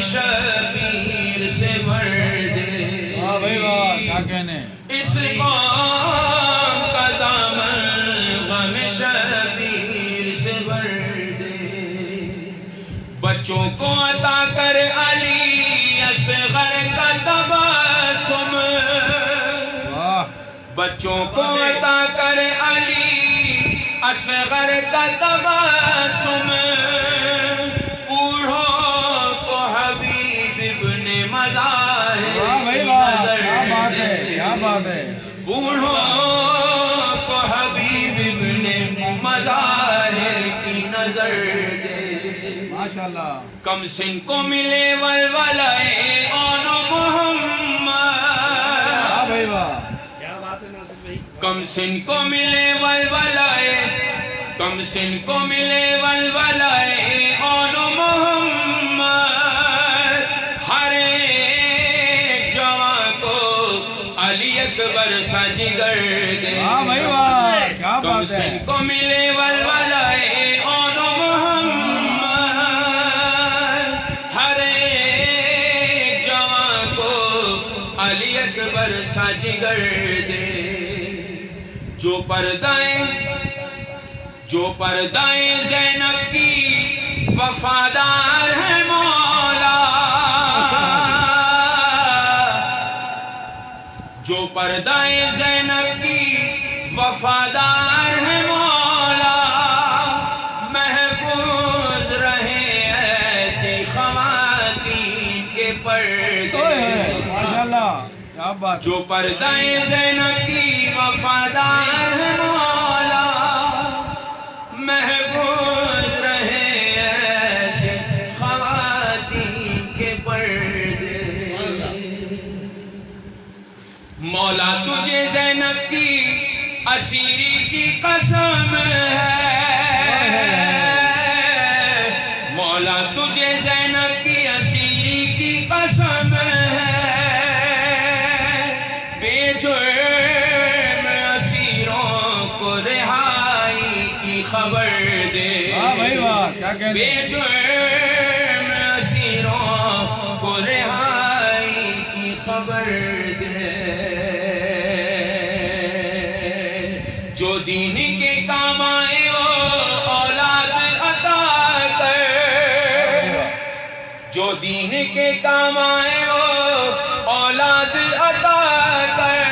شبیر سے بھر دے. واہ بھائی واہ، کیا کہنے. اس قوم کا دامن غم شبیر سے بھر دے. بچوں کو عطا کر علی اصغر کا تبسم. بچوں کو عطا کر علی اصغر کا تبسم. بوڑھوں کو حبیب ابن مظاہر کی نظر دے. کیا بات ہے. بوڑھوں کو حبیب ابن مظاہر کی نظر دے. ماشاءاللہ. کم سن کو ملے ولولائے آن محمد. بھائی واہ. کم سن کو ملے ولولائے، کم سن کو ملے ولولائے آن محمد. ہر ایک جوان کو علی اکبر سا جگر دے. واہ بھائی واہ، کیا کم بات ہے. سن کو ملے ولولائے آن محمد. ہر ایک جوان کو علی اکبر سا جگر دے. جو پردائیں زینب کی وفادار ہے مولا. جو پردائیں زینب کی وفادار ہے مولا. محفوظ رہے ایسی خواتین کے پردے. ماشاءاللہ، کیا بات. جو پردائیں زینب کی وفادار ہے مولا. محفوظ رہے ایسے خواتین کے پردے. مولا تجھے زینب کی اسیری کی قسم ہے. مولا تجھے زینب کی اسیری کی قسم ہے. بے جرم اسیروں کو رہائی کی خبر دے. واہ بھائی واہ، کیا کہنے. بے جرم اسیروں کو رہائی کی خبر دے. جو دین کے کام آئے وہ اولاد عطا کر. جو دین کے کام آئے وہ اولاد عطا کر.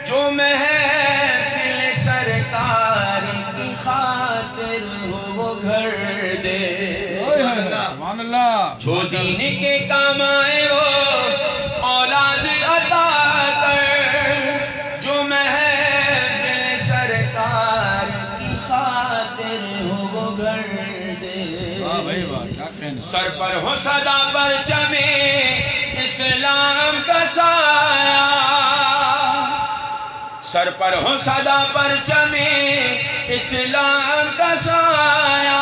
جو محفل سرکار کی خاطر ہو وہ گھر دے. سبحان اللہ. جو دین کے کام آئے وہ اولاد عطا کر. جو محفل سرکار کی خاطر ہو وہ گھر دے. واہ بھائی واہ، کیا کہنے. سر پر ہو صدا پرچم اسلام کا سایہ. سر پر ہو صدا پرچم اسلام کا سایہ.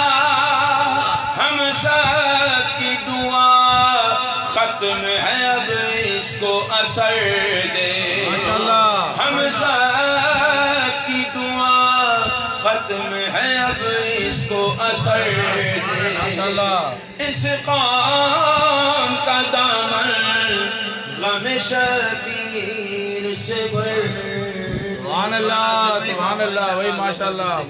ہم سب کی دعا ختم ہے اب اس کو اثر دے. ماشاءاللہ. ہم سب کی دعا ختم ہے اب اس کو اثر دے. ماشاءاللہ. اس قوم کا دامن غم شبیر سے بھر. سبحان اللہ، سبحان اللہ. وہی ماشاءاللہ.